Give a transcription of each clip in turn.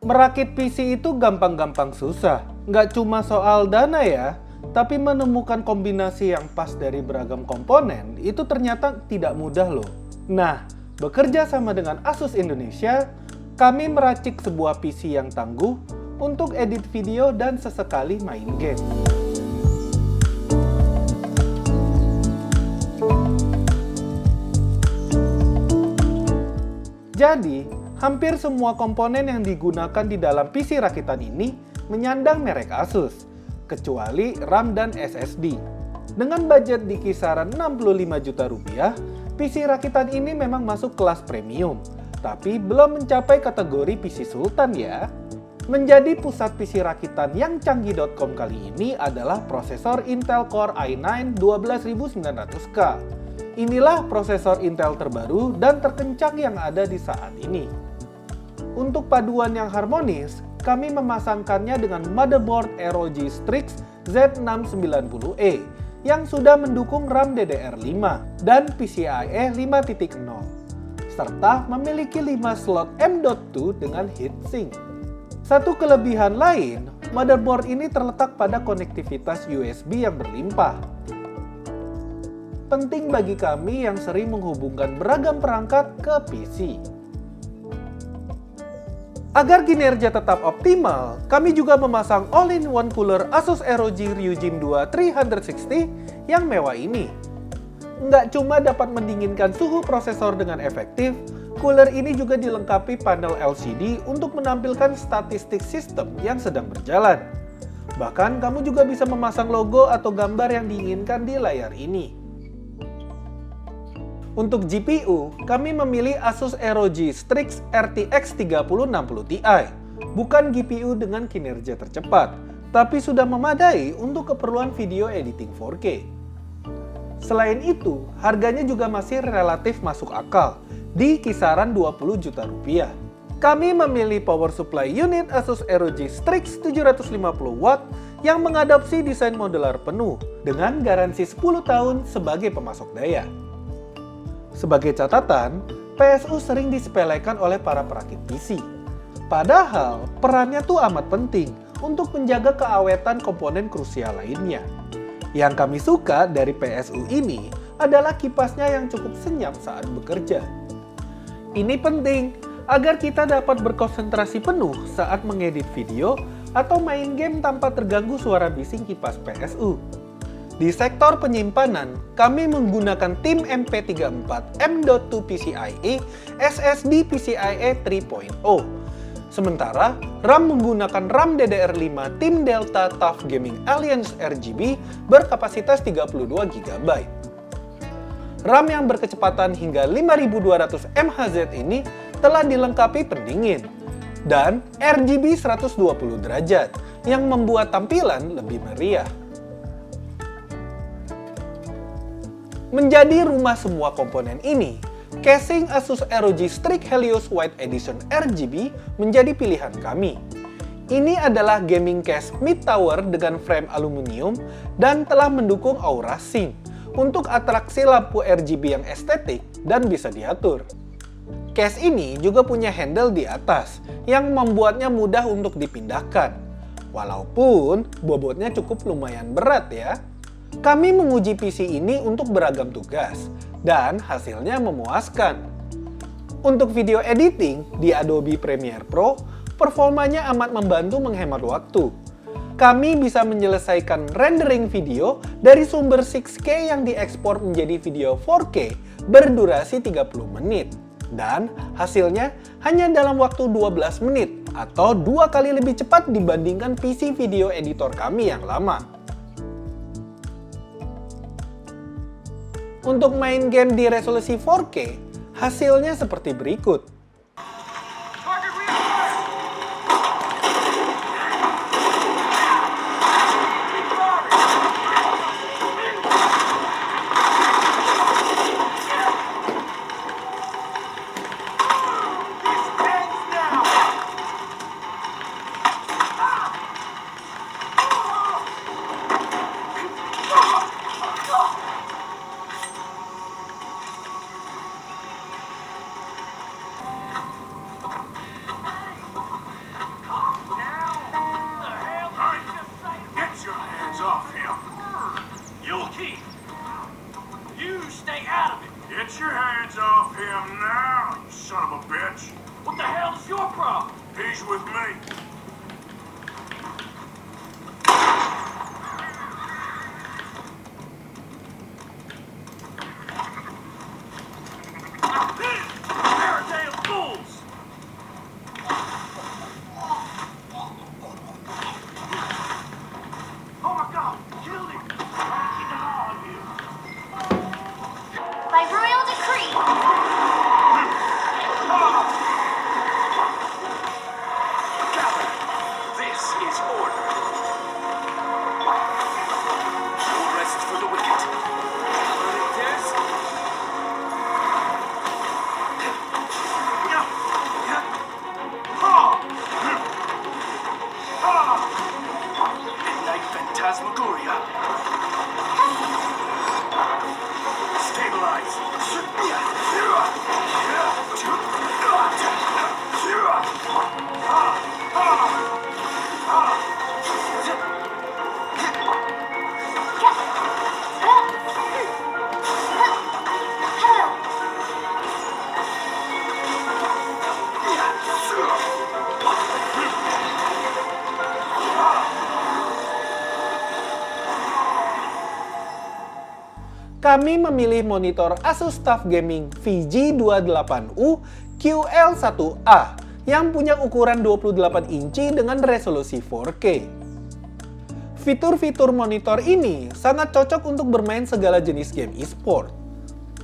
Merakit PC itu gampang-gampang susah. Nggak cuma soal dana ya, tapi menemukan kombinasi yang pas dari beragam komponen itu ternyata tidak mudah loh. Nah, bekerja sama dengan Asus Indonesia, kami meracik sebuah PC yang tangguh untuk edit video dan sesekali main game. Jadi, hampir semua komponen yang digunakan di dalam PC rakitan ini menyandang merek Asus, kecuali RAM dan SSD. Dengan budget di kisaran 65 juta rupiah, PC rakitan ini memang masuk kelas premium, tapi belum mencapai kategori PC Sultan ya. Menjadi pusat PC rakitan yang canggih.com kali ini adalah prosesor Intel Core i9 12900K. Inilah prosesor Intel terbaru dan terkencang yang ada di saat ini. Untuk paduan yang harmonis, kami memasangkannya dengan motherboard ROG Strix Z690E yang sudah mendukung RAM DDR5 dan PCIe 5.0, serta memiliki 5 slot M.2 dengan heatsink. Satu kelebihan lain, motherboard ini terletak pada konektivitas USB yang berlimpah. Penting bagi kami yang sering menghubungkan beragam perangkat ke PC. Agar kinerja tetap optimal, kami juga memasang all-in-one cooler Asus ROG Ryujin 2 360 yang mewah ini. Nggak cuma dapat mendinginkan suhu prosesor dengan efektif, cooler ini juga dilengkapi panel LCD untuk menampilkan statistik sistem yang sedang berjalan. Bahkan kamu juga bisa memasang logo atau gambar yang diinginkan di layar ini. Untuk GPU, kami memilih Asus ROG Strix RTX 3060 Ti. Bukan GPU dengan kinerja tercepat, tapi sudah memadai untuk keperluan video editing 4K. Selain itu, harganya juga masih relatif masuk akal, di kisaran 20 juta rupiah. Kami memilih power supply unit Asus ROG Strix 750W yang mengadopsi desain modular penuh, dengan garansi 10 tahun sebagai pemasok daya. Sebagai catatan, PSU sering disepelekan oleh para perakit PC. Padahal, perannya tuh amat penting untuk menjaga keawetan komponen krusial lainnya. Yang kami suka dari PSU ini adalah kipasnya yang cukup senyap saat bekerja. Ini penting agar kita dapat berkonsentrasi penuh saat mengedit video atau main game tanpa terganggu suara bising kipas PSU. Di sektor penyimpanan, kami menggunakan tim MP34 M.2 PCIe SSD PCIe 3.0. Sementara, RAM menggunakan RAM DDR5 tim Delta TUF Gaming Alliance RGB berkapasitas 32 GB. RAM yang berkecepatan hingga 5200 MHz ini telah dilengkapi pendingin dan RGB 120 derajat yang membuat tampilan lebih meriah. Menjadi rumah semua komponen ini, casing Asus ROG Strix Helios White Edition RGB menjadi pilihan kami. Ini adalah gaming case mid tower dengan frame aluminium dan telah mendukung Aura Sync untuk atraksi lampu RGB yang estetik dan bisa diatur. Case ini juga punya handle di atas yang membuatnya mudah untuk dipindahkan. Walaupun bobotnya cukup lumayan berat ya. Kami menguji PC ini untuk beragam tugas, dan hasilnya memuaskan. Untuk video editing di Adobe Premiere Pro, performanya amat membantu menghemat waktu. Kami bisa menyelesaikan rendering video dari sumber 6K yang diekspor menjadi video 4K berdurasi 30 menit. Dan hasilnya hanya dalam waktu 12 menit atau 2 kali lebih cepat dibandingkan PC video editor kami yang lama. Untuk main game di resolusi 4K, hasilnya seperti berikut. He's with me. They're damn fools! Oh my God! Killed him! Keep an eye on him. By royal decree, Gather. This is order. No rest for the wicked. Yes. Midnight Phantasmagoria. Stabilize. Kami memilih monitor Asus TUF Gaming VG28U QL1A yang punya ukuran 28 inci dengan resolusi 4K. Fitur-fitur monitor ini sangat cocok untuk bermain segala jenis game e-sport.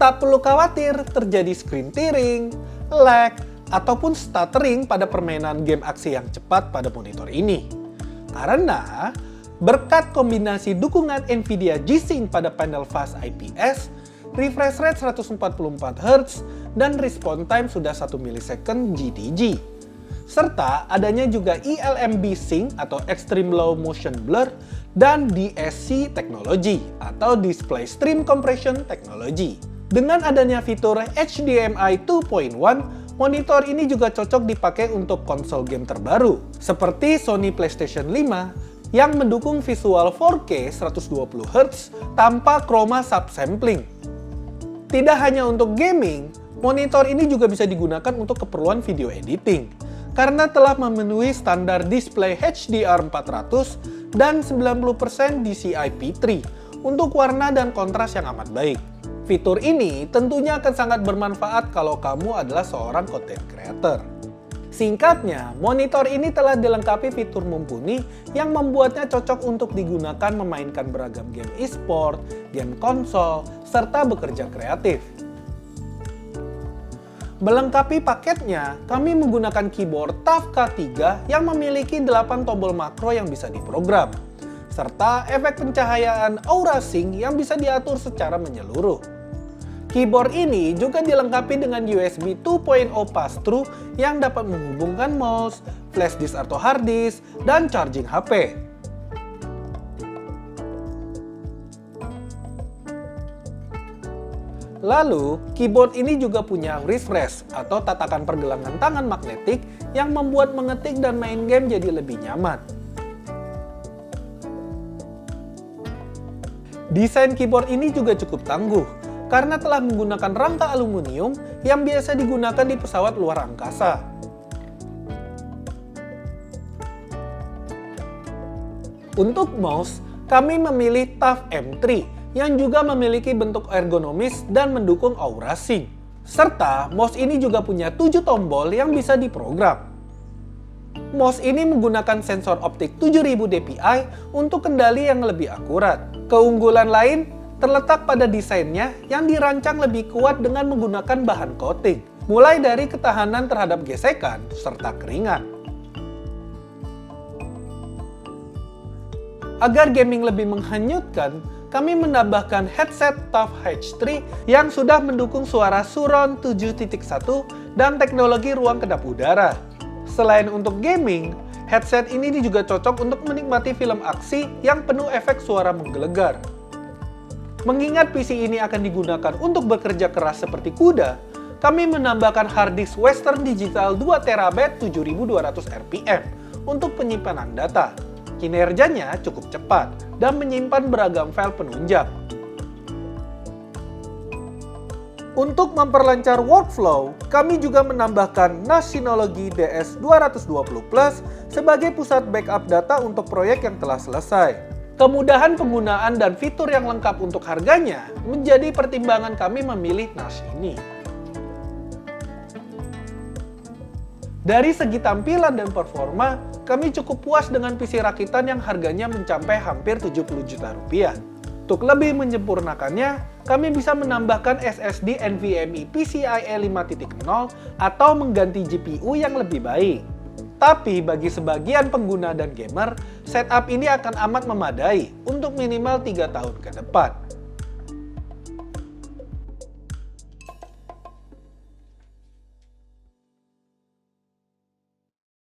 Tak perlu khawatir terjadi screen tearing, lag, ataupun stuttering pada permainan game aksi yang cepat pada monitor ini. Karena berkat kombinasi dukungan Nvidia G-Sync pada panel fast IPS, refresh rate 144Hz, dan response time sudah 1 millisecond GTG. Serta adanya juga eLMB Sync atau Extreme Low Motion Blur dan DSC Technology atau Display Stream Compression Technology. Dengan adanya fitur HDMI 2.1, monitor ini juga cocok dipakai untuk konsol game terbaru seperti Sony PlayStation 5 yang mendukung visual 4K 120Hz tanpa chroma subsampling. Tidak hanya untuk gaming, monitor ini juga bisa digunakan untuk keperluan video editing karena telah memenuhi standar display HDR400 dan 90% DCI-P3 untuk warna dan kontras yang amat baik. Fitur ini tentunya akan sangat bermanfaat kalau kamu adalah seorang content creator. Singkatnya, monitor ini telah dilengkapi fitur mumpuni yang membuatnya cocok untuk digunakan memainkan beragam game e-sport, game konsol, serta bekerja kreatif. Melengkapi paketnya, kami menggunakan keyboard TUF K3 yang memiliki 8 tombol makro yang bisa diprogram, serta efek pencahayaan Aura Sync yang bisa diatur secara menyeluruh. Keyboard ini juga dilengkapi dengan USB 2.0 pass-through yang dapat menghubungkan mouse, flash disk atau hard disk, dan charging HP. Lalu, keyboard ini juga punya wrist rest atau tatakan pergelangan tangan magnetik yang membuat mengetik dan main game jadi lebih nyaman. Desain keyboard ini juga cukup tangguh, karena telah menggunakan rangka aluminium yang biasa digunakan di pesawat luar angkasa. Untuk mouse, kami memilih TUF M3 yang juga memiliki bentuk ergonomis dan mendukung Aura Sync. Serta mouse ini juga punya 7 tombol yang bisa diprogram. Mouse ini menggunakan sensor optik 7000 dpi untuk kendali yang lebih akurat. Keunggulan lain terletak pada desainnya yang dirancang lebih kuat dengan menggunakan bahan coating, mulai dari ketahanan terhadap gesekan serta keringat. Agar gaming lebih menghanyutkan, kami menambahkan headset TUF H3 yang sudah mendukung suara surround 7.1 dan teknologi ruang kedap udara. Selain untuk gaming, headset ini juga cocok untuk menikmati film aksi yang penuh efek suara menggelegar. Mengingat PC ini akan digunakan untuk bekerja keras seperti kuda, kami menambahkan hard disk Western Digital 2TB 7200 RPM untuk penyimpanan data. Kinerjanya cukup cepat dan menyimpan beragam file penunjang. Untuk memperlancar workflow, kami juga menambahkan NAS Synology DS220 Plus sebagai pusat backup data untuk proyek yang telah selesai. Kemudahan penggunaan dan fitur yang lengkap untuk harganya menjadi pertimbangan kami memilih NAS ini. Dari segi tampilan dan performa, kami cukup puas dengan PC rakitan yang harganya mencapai hampir 70 juta rupiah. Untuk lebih menyempurnakannya, kami bisa menambahkan SSD NVMe PCIe 5.0 atau mengganti GPU yang lebih baik. Tapi bagi sebagian pengguna dan gamer, setup ini akan amat memadai untuk minimal 3 tahun ke depan.